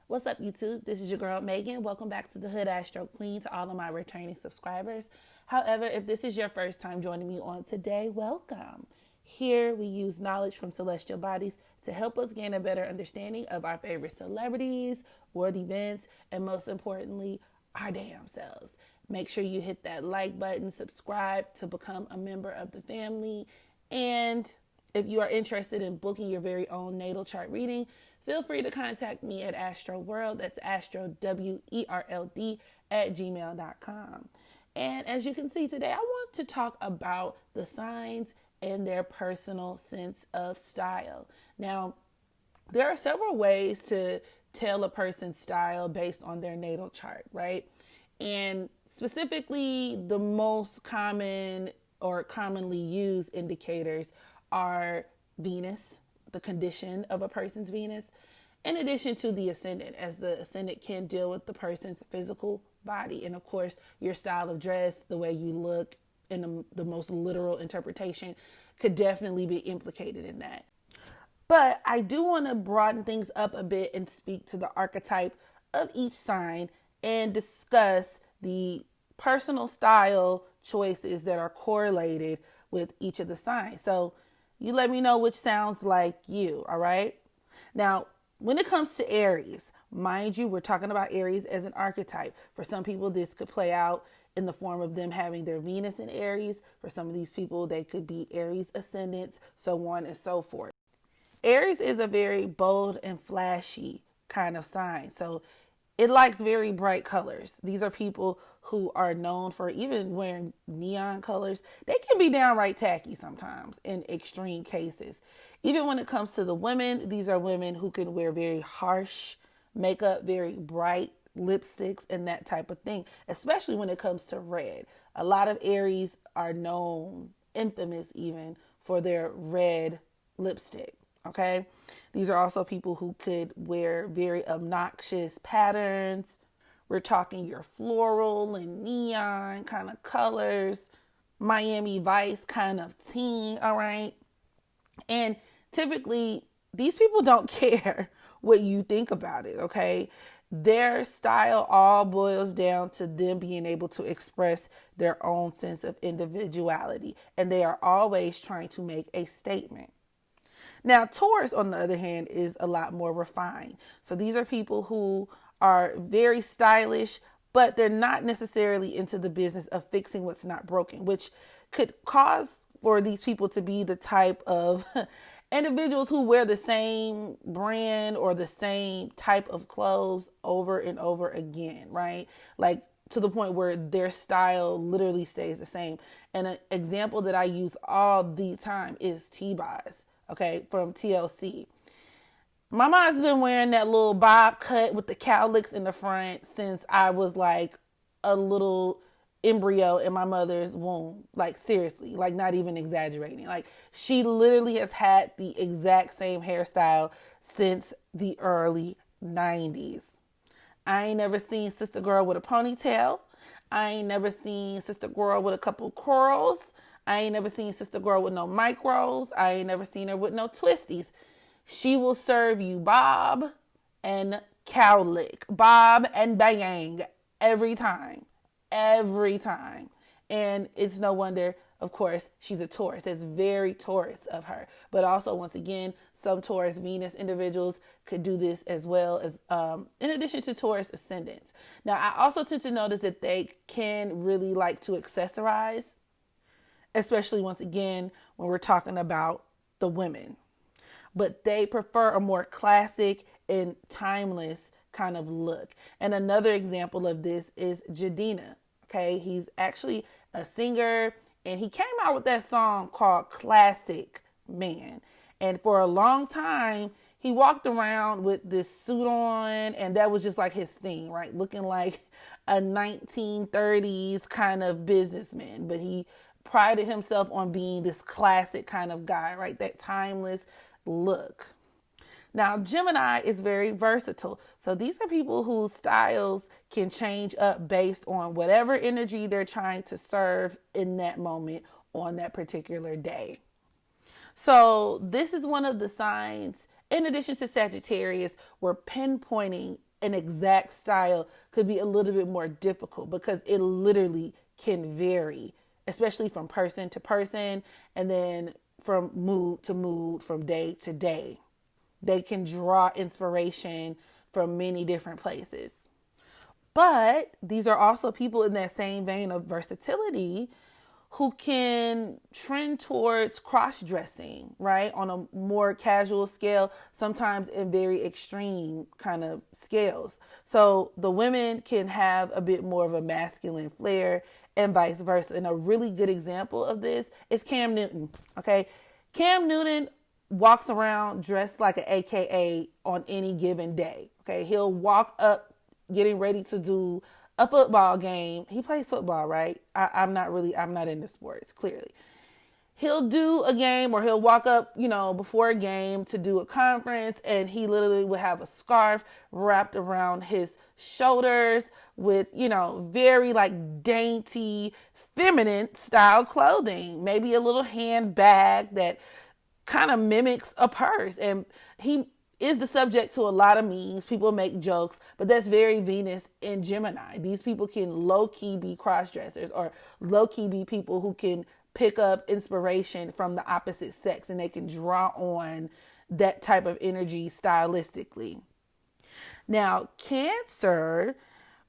What's up, YouTube? This is your girl, Megan. Welcome back to the HoodAstroQ to all of my returning subscribers. However, if this is your first time joining me on today, welcome. Here, we use knowledge from celestial bodies to help us gain a better understanding of our favorite celebrities, world events, and most importantly, our damn selves. Make sure you hit that like button, subscribe to become a member of the family, and if you are interested in booking your very own natal chart reading, feel free to contact me at astrowerld. That's astrowerld at gmail.com. And as you can see today, I want to talk about the signs and their personal sense of style. Now, there are several ways to tell a person's style based on their natal chart, right? And specifically, the most common or commonly used indicators are Venus, the condition of a person's Venus, in addition to the ascendant, as the ascendant can deal with the person's physical body. And of course, your style of dress, the way you look in the most literal interpretation could definitely be implicated in that. But I do want to broaden things up a bit and speak to the archetype of each sign and discuss the personal style choices that are correlated with each of the signs. So you let me know which sounds like you, all right? Now, when it comes to Aries, mind you, we're talking about Aries as an archetype. For some people, this could play out in the form of them having their Venus in Aries. For some of these people, they could be Aries ascendants, so on and so forth. Aries is a very bold and flashy kind of sign. So it likes very bright colors. These are people who are known for even wearing neon colors. They can be downright tacky sometimes in extreme cases. Even when it comes to the women, these are women who can wear very harsh makeup, very bright lipsticks, and that type of thing, especially when it comes to red. A lot of Aries are known, infamous even, for their red lipstick. Okay. These are also people who could wear very obnoxious patterns. We're talking your floral and neon kind of colors, Miami Vice kind of teen. All right. And typically these people don't care what you think about it. Okay. Their style all boils down to them being able to express their own sense of individuality. And they are always trying to make a statement. Now, Taurus, on the other hand, is a lot more refined. So these are people who are very stylish, but they're not necessarily into the business of fixing what's not broken, which could cause for these people to be the type of individuals who wear the same brand or the same type of clothes over and over again, right? Like to the point where their style literally stays the same. And an example that I use all the time is T-Boz. Okay, from TLC. My mom's been wearing that little bob cut with the cowlicks in the front since I was like a little embryo in my mother's womb. Like seriously, like not even exaggerating. Like she literally has had the exact same hairstyle since the early 90s. I ain't never seen sister girl with a ponytail. I ain't never seen sister girl with a couple curls. I ain't never seen sister girl with no micros. I ain't never seen her with no twisties. She will serve you bob and cowlick, bob and bang every time, every time. And it's no wonder, of course, she's a Taurus. That's very Taurus of her. But also, once again, some Taurus Venus individuals could do this as well as, in addition to Taurus ascendants. Now, I also tend to notice that they can really like to accessorize, especially once again, when we're talking about the women. But they prefer a more classic and timeless kind of look. And another example of this is Jadina. Okay, he's actually a singer and he came out with that song called Classic Man. And for a long time, he walked around with this suit on and that was just like his thing, right? Looking like a 1930s kind of businessman. But he prided himself on being this classic kind of guy, right? That timeless look. Now, Gemini is very versatile. So these are people whose styles can change up based on whatever energy they're trying to serve in that moment on that particular day. So this is one of the signs, in addition to Sagittarius, we're pinpointing an exact style could be a little bit more difficult because it literally can vary, especially from person to person and then from mood to mood, from day to day. They can draw inspiration from many different places. But these are also people in that same vein of versatility who can trend towards cross dressing, right? On a more casual scale, sometimes in very extreme kind of scales. So the women can have a bit more of a masculine flair and vice versa. And a really good example of this is Cam Newton, okay? Cam Newton walks around dressed like an AKA on any given day, okay? He'll walk up getting ready to do a football game. He plays football, right? I'm not into sports, clearly. He'll do a game or he'll walk up, before a game to do a conference, and he literally will have a scarf wrapped around his shoulders with, very like dainty, feminine style clothing. Maybe a little handbag that kind of mimics a purse. And he is the subject to a lot of memes. People make jokes, but that's very Venus and Gemini. These people can low-key be cross-dressers or low-key be people who can pick up inspiration from the opposite sex, and they can draw on that type of energy stylistically. Now, Cancer,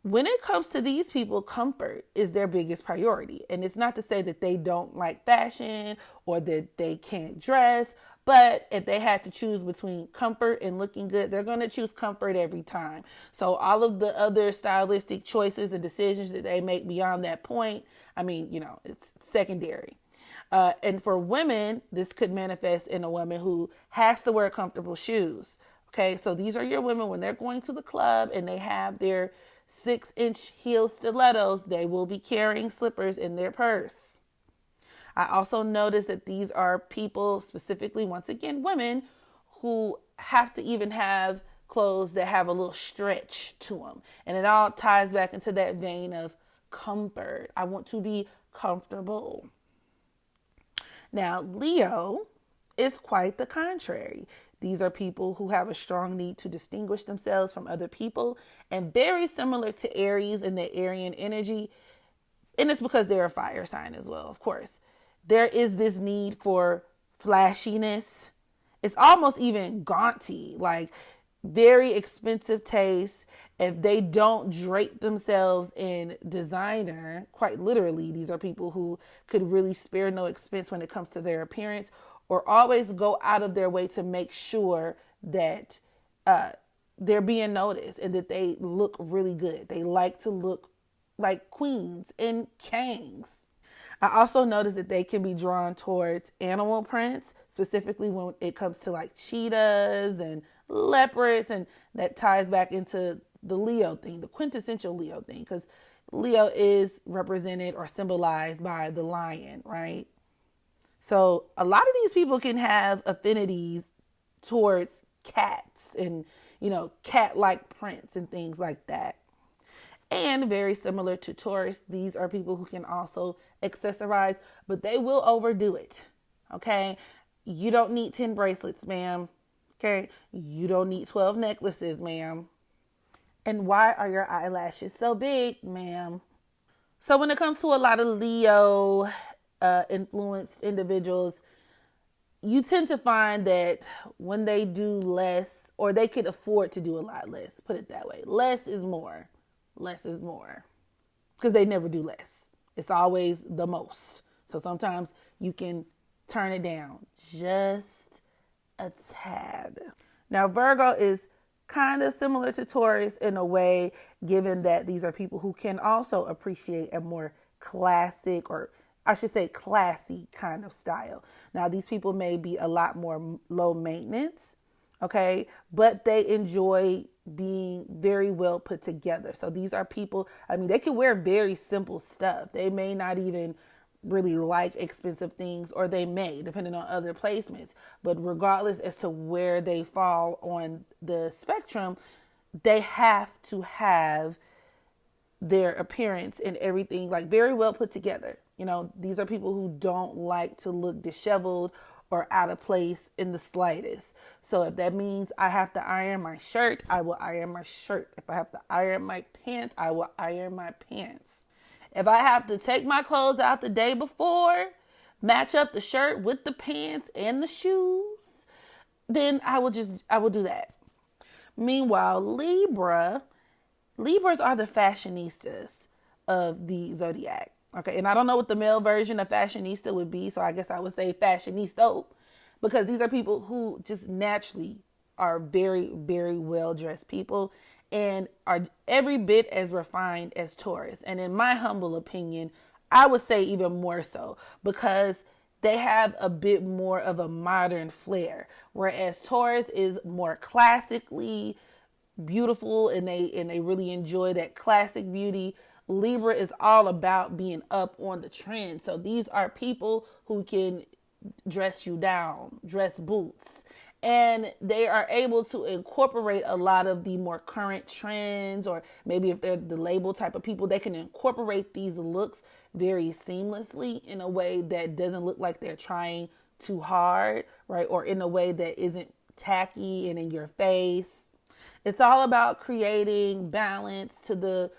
when it comes to these people, comfort is their biggest priority. And it's not to say that they don't like fashion or that they can't dress, but if they had to choose between comfort and looking good, they're going to choose comfort every time. So all of the other stylistic choices and decisions that they make beyond that point, it's secondary. And for women, this could manifest in a woman who has to wear comfortable shoes. Okay, so these are your women when they're going to the club and they have their 6-inch heel stilettos, they will be carrying slippers in their purse. I also noticed that these are people, specifically, once again, women, who have to even have clothes that have a little stretch to them. And it all ties back into that vein of comfort. I want to be comfortable. Now, Leo is quite the contrary. These are people who have a strong need to distinguish themselves from other people, and very similar to Aries and the Aryan energy. And it's because they're a fire sign as well, of course. There is this need for flashiness. It's almost even gaunty, like very expensive taste. If they don't drape themselves in designer, quite literally, these are people who could really spare no expense when it comes to their appearance, or always go out of their way to make sure that they're being noticed and that they look really good. They like to look like queens and kings. I also noticed that they can be drawn towards animal prints, specifically when it comes to like cheetahs and leopards, and that ties back into the Leo thing, the quintessential Leo thing, because Leo is represented or symbolized by the lion, right? So a lot of these people can have affinities towards cats and, cat-like prints and things like that. And very similar to Taurus, these are people who can also accessorize, but they will overdo it. Okay? You don't need 10 bracelets, ma'am. Okay? You don't need 12 necklaces, ma'am. And why are your eyelashes so big, ma'am? So when it comes to a lot of Leo influenced individuals, you tend to find that when they do less, or they could afford to do a lot less, put it that way. Less is more. Less is more. Because they never do less. It's always the most. So sometimes you can turn it down just a tad. Now, Virgo is kind of similar to Taurus in a way, given that these are people who can also appreciate a more classic, or I should say classy kind of style. Now, these people may be a lot more low maintenance, okay, but they enjoy being very well put together. So these are people, they can wear very simple stuff. They may not even really like expensive things, or they may, depending on other placements. But regardless as to where they fall on the spectrum, they have to have their appearance and everything like very well put together. These are people who don't like to look disheveled or out of place in the slightest. So if that means I have to iron my shirt, I will iron my shirt. If I have to iron my pants, I will iron my pants. If I have to take my clothes out the day before, match up the shirt with the pants and the shoes, then I will do that. Meanwhile, Libras are the fashionistas of the zodiac. Okay, and I don't know what the male version of fashionista would be, so I guess I would say fashionisto, because these are people who just naturally are very, very well-dressed people and are every bit as refined as Taurus. And in my humble opinion, I would say even more so, because they have a bit more of a modern flair, whereas Taurus is more classically beautiful and they really enjoy that classic beauty. Libra is all about being up on the trend. So these are people who can dress you down, dress boots, and they are able to incorporate a lot of the more current trends, or maybe if they're the label type of people, they can incorporate these looks very seamlessly in a way that doesn't look like they're trying too hard, right? Or in a way that isn't tacky and in your face. It's all about creating balance to the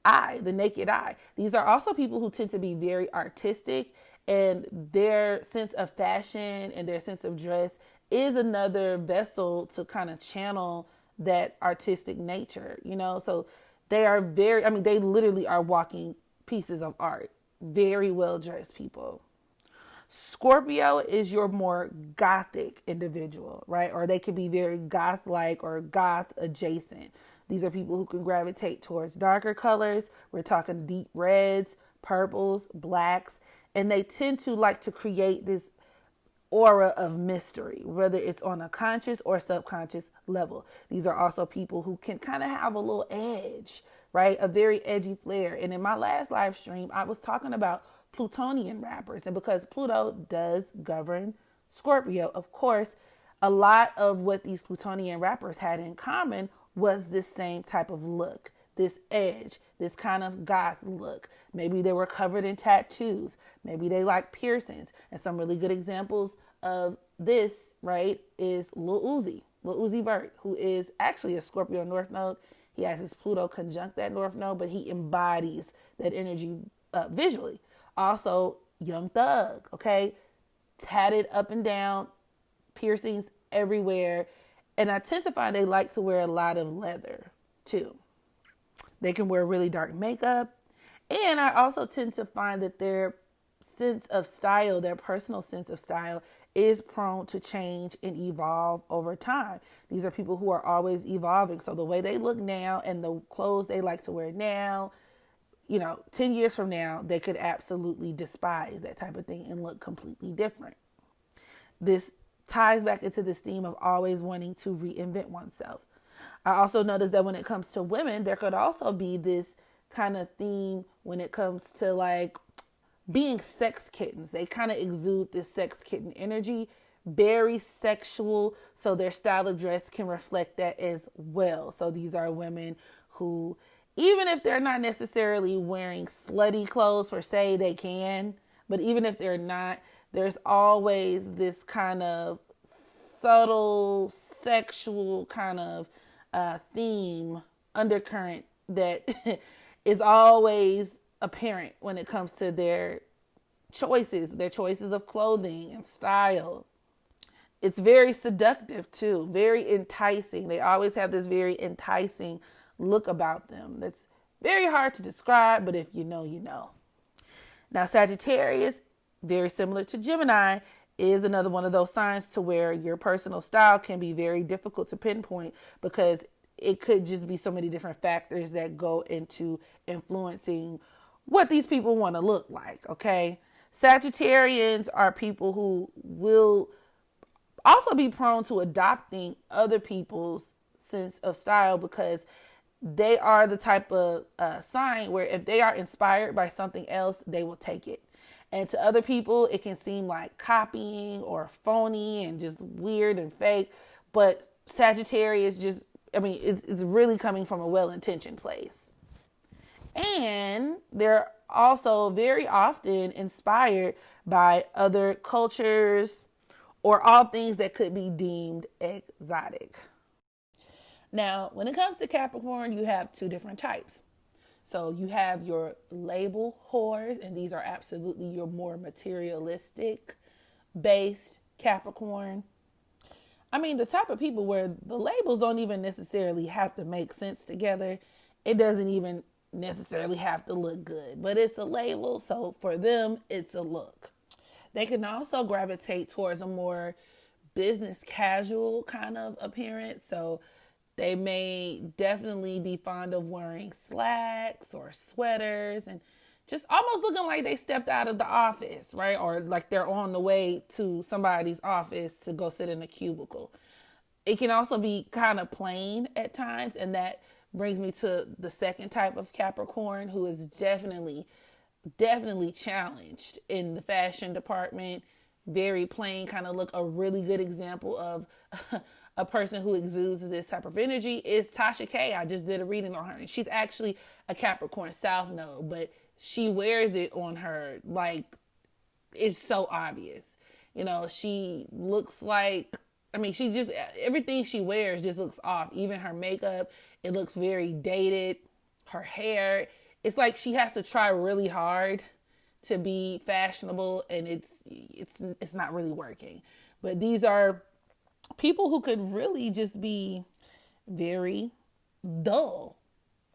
eye, the naked eye. These are also people who tend to be very artistic, and their sense of fashion and their sense of dress is another vessel to kind of channel that artistic nature, So they are they literally are walking pieces of art. Very well dressed people. Scorpio is your more gothic individual, right? Or they could be very goth-like or goth adjacent. These are people who can gravitate towards darker colors. We're talking deep reds, purples, blacks, and they tend to like to create this aura of mystery, whether it's on a conscious or subconscious level. These are also people who can kind of have a little edge, right? A very edgy flair. And in my last live stream, I was talking about Plutonian rappers. And because Pluto does govern Scorpio, of course, a lot of what these Plutonian rappers had in common was this same type of look, this edge, this kind of goth look. Maybe they were covered in tattoos. Maybe they like piercings. And some really good examples of this, right, is Lil Uzi Vert, who is actually a Scorpio North Node. He has his Pluto conjunct that North Node, but he embodies that energy visually. Also, Young Thug, okay? Tatted up and down, piercings everywhere. And I tend to find they like to wear a lot of leather, too. They can wear really dark makeup. And I also tend to find that their sense of style, their personal sense of style, is prone to change and evolve over time. These are people who are always evolving. So the way they look now and the clothes they like to wear now, 10 years from now, they could absolutely despise that type of thing and look completely different. This ties back into this theme of always wanting to reinvent oneself. I also noticed that when it comes to women, there could also be this kind of theme when it comes to like being sex kittens. They kind of exude this sex kitten energy, very sexual. So their style of dress can reflect that as well. So these are women who, even if they're not necessarily wearing slutty clothes per se, they can. But even if they're not, there's always this kind of subtle sexual kind of theme, undercurrent that is always apparent when it comes to their choices of clothing and style. It's very seductive too, very enticing. They always have this very enticing look about them that's very hard to describe, but if you know, you know. Now, Sagittarius, very similar to Gemini, is another one of those signs to where your personal style can be very difficult to pinpoint because it could just be so many different factors that go into influencing what these people want to look like, okay? Sagittarians are people who will also be prone to adopting other people's sense of style because they are the type of sign where if they are inspired by something else, they will take it. And to other people, it can seem like copying or phony and just weird and fake. But Sagittarius it's really coming from a well-intentioned place. And they're also very often inspired by other cultures or all things that could be deemed exotic. Now, when it comes to Capricorn, you have two different types. So you have your label whores, and these are absolutely your more materialistic based Capricorn. I mean, the type of people where the labels don't even necessarily have to make sense together. It doesn't even necessarily have to look good, but it's a label. So for them, it's a look. They can also gravitate towards a more business casual kind of appearance. So they may definitely be fond of wearing slacks or sweaters and just almost looking like they stepped out of the office, right? Or like they're on the way to somebody's office to go sit in a cubicle. It can also be kind of plain at times, and that brings me to the second type of Capricorn, who is definitely challenged in the fashion department. Very plain kind of look. A really good example of a person who exudes this type of energy is Tasha K. I just did a reading on her, and she's actually a Capricorn South Node, but she wears it on her like it's so obvious. You know, she looks like, I mean, she just, everything she wears just looks off. Even her makeup, it looks very dated. Her hair, it's like she has to try really hard to be fashionable, and it's not really working. But these are people who could really just be very dull,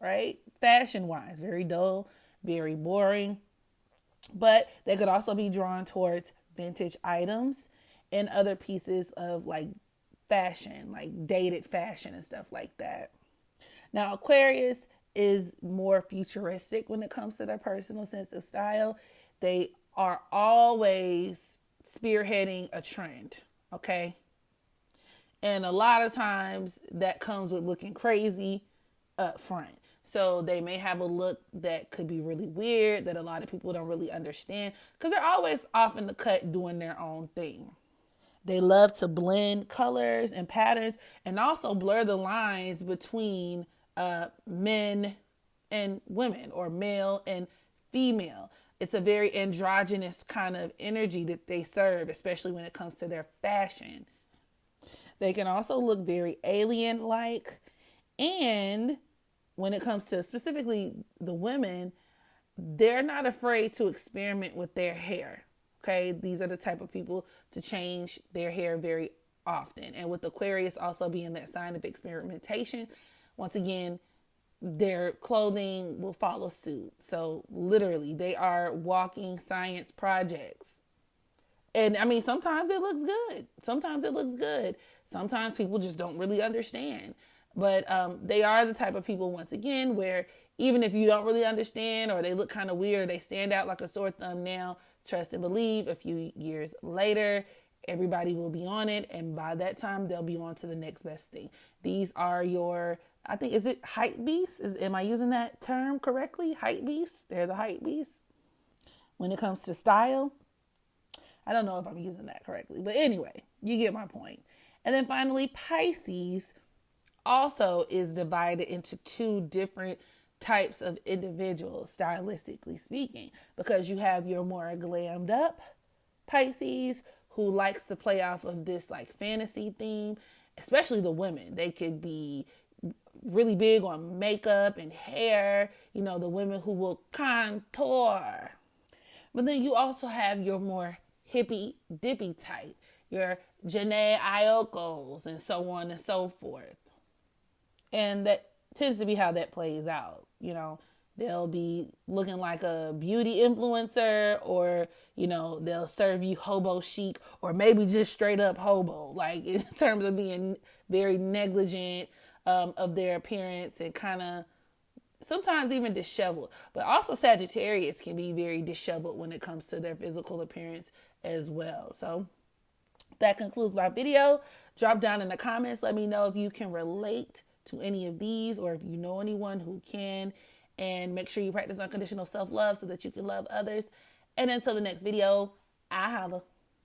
right? Fashion wise, very dull, very boring. But they could also be drawn towards vintage items and other pieces of like fashion, like dated fashion and stuff like that. Now, Aquarius is more futuristic when it comes to their personal sense of style. They are always spearheading a trend, okay? And a lot of times that comes with looking crazy up front. So they may have a look that could be really weird, that a lot of people don't really understand, because they're always off in the cut doing their own thing. They love to blend colors and patterns and also blur the lines between men and women, or male and female. It's a very androgynous kind of energy that they serve, especially when it comes to their fashion. They can also look very alien-like. And when it comes to specifically the women, they're not afraid to experiment with their hair. Okay, these are the type of people to change their hair very often. And with Aquarius also being that sign of experimentation, once again, their clothing will follow suit. So literally, they are walking science projects. And I mean, sometimes it looks good. Sometimes it looks good. Sometimes people just don't really understand. But they are the type of people, once again, where even if you don't really understand, or they look kind of weird, or they stand out like a sore thumb now, trust and believe, a few years later, everybody will be on it. And by that time, they'll be on to the next best thing. These are your, I think, is it hype beasts? Am I using that term correctly? Hype beasts? They're the hype beasts. When it comes to style, I don't know if I'm using that correctly. But anyway, you get my point. And then finally, Pisces also is divided into two different types of individuals, stylistically speaking, because you have your more glammed up Pisces who likes to play off of this like fantasy theme, especially the women. They could be really big on makeup and hair, you know, the women who will contour. But then you also have your more hippy dippy type, your Janae Ayokos and so on and so forth. And that tends to be how that plays out. You know, they'll be looking like a beauty influencer, or, you know, they'll serve you hobo chic, or maybe just straight up hobo, like in terms of being very negligent of their appearance and kind of sometimes even disheveled. But also Sagittarius can be very disheveled when it comes to their physical appearance as well. So that concludes my video. Drop down in the comments. Let me know if you can relate to any of these, or if you know anyone who can. And make sure you practice unconditional self-love so that you can love others. And until the next video, I holla.